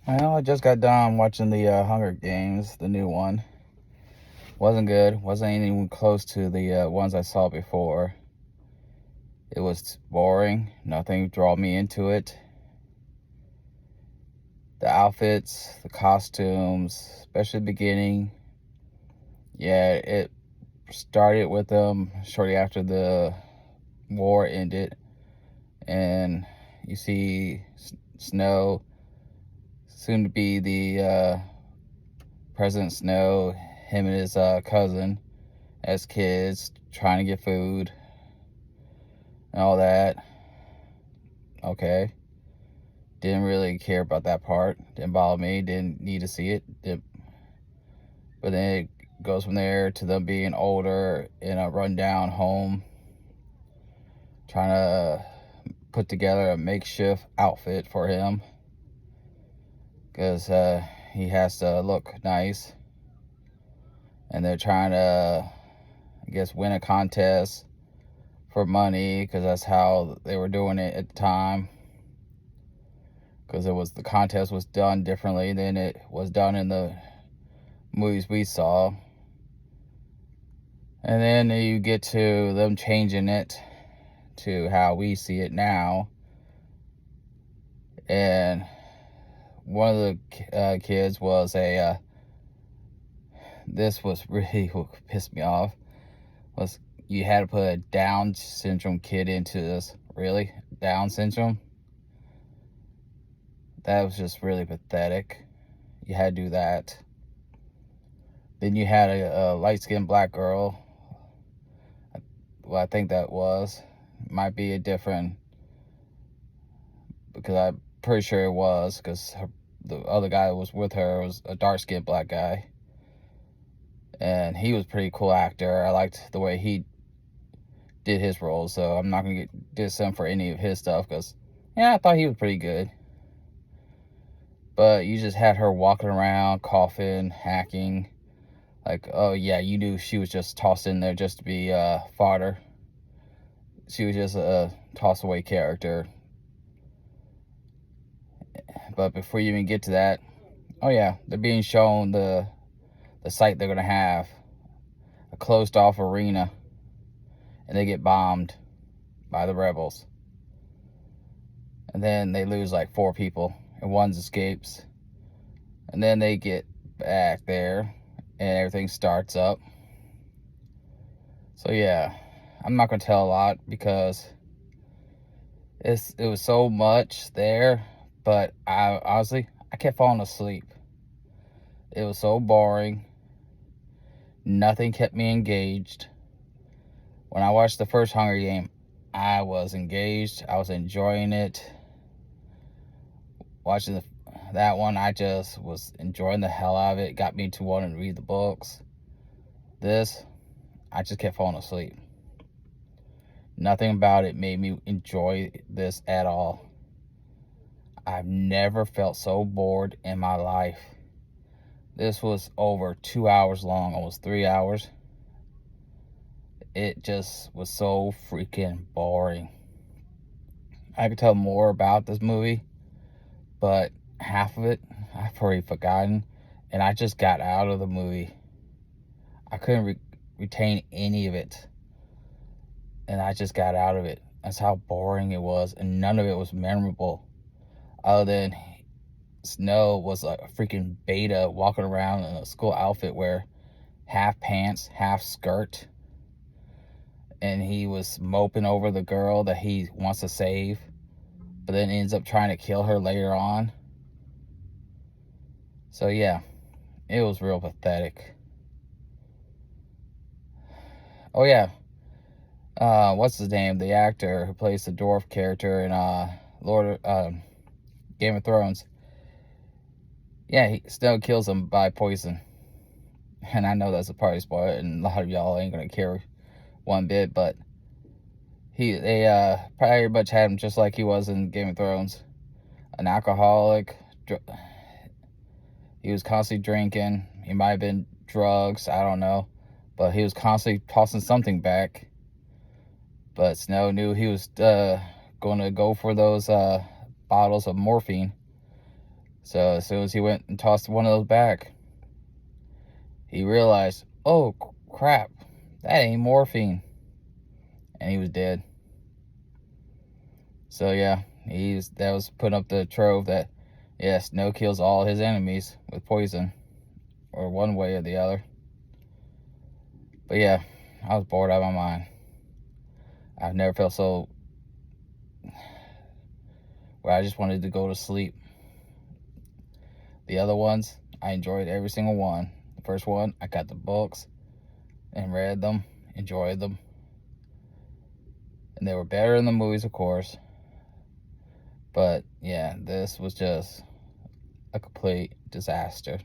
Well, I just got done watching the Hunger Games, the new one. Wasn't good. Wasn't even close to the ones I saw before. It was boring. Nothing drew me into it. The outfits, the costumes, especially the beginning. Yeah, it started with them shortly after the war ended. And you see Snow, soon to be the President Snow, him and his cousin as kids trying to get food and all that. Okay. Didn't really care about that part. Didn't bother me. Didn't need to see it. But then it goes from there to them being older in a rundown home, trying to put together a makeshift outfit for him because he has to look nice. And they're trying to, I guess, win a contest for money because that's how they were doing it at the time. Because the contest was done differently than it was done in the movies we saw. And then you get to them changing it to how we see it now. And one of the kids was this was really what pissed me off, was you had to put a Down syndrome kid into this. Really? Down syndrome? That was just really pathetic. You had to do that. Then you had a light-skinned black girl. Well, I think that was. Might be a different, because I'm pretty sure it was, because the other guy that was with her was a dark-skinned black guy. And he was a pretty cool actor. I liked the way he did his role, so I'm not going to diss him for any of his stuff, because, yeah, I thought he was pretty good. But you just had her walking around, coughing, hacking. Like, oh, yeah, you knew she was just tossed in there just to be fodder. She was just a toss-away character. But before you even get to that, oh, yeah, they're being shown the site they're going to have. A closed-off arena. And they get bombed by the rebels. And then they lose like 4 people. And one escapes. And then they get back there. And everything starts up. So yeah, I'm not going to tell a lot because it was so much there. But honestly, I kept falling asleep. It was so boring. Nothing kept me engaged. When I watched the first Hunger Game, I was engaged. I was enjoying it. Watching that one, I just was enjoying the hell out of it. It got me to wanting to read the books. This, I just kept falling asleep. Nothing about it made me enjoy this at all. I've never felt so bored in my life. This was over 2 hours long, almost 3 hours. It just was so freaking boring. I could tell more about this movie, but half of it I've already forgotten, and I just got out of the movie. I couldn't retain any of it, and I just got out of it. That's how boring it was, and none of it was memorable, other than Snow was a freaking beta walking around in a school outfit where half pants, half skirt, and he was moping over the girl that he wants to save, but then ends up trying to kill her later on. So yeah, it was real pathetic. Oh yeah, what's his name? The actor who plays the dwarf character in Game of Thrones. Yeah, Snow kills him by poison. And I know that's a party spoiler, and a lot of y'all ain't gonna care one bit, but they pretty much had him just like he was in Game of Thrones. An alcoholic. He was constantly drinking. He might have been drugs, I don't know. But he was constantly tossing something back. But Snow knew he was going to go for those bottles of morphine. So as soon as he went and tossed one of those back, he realized, oh crap, that ain't morphine. And he was dead. So yeah, that was putting up the trove that, yeah, Snow kills all his enemies with poison, or one way or the other. But yeah, I was bored out of my mind. I've never felt so where I just wanted to go to sleep. The other ones, I enjoyed every single one. The first one, I got the books and read them, enjoyed them. And they were better than the movies, of course. But yeah, this was just a complete disaster.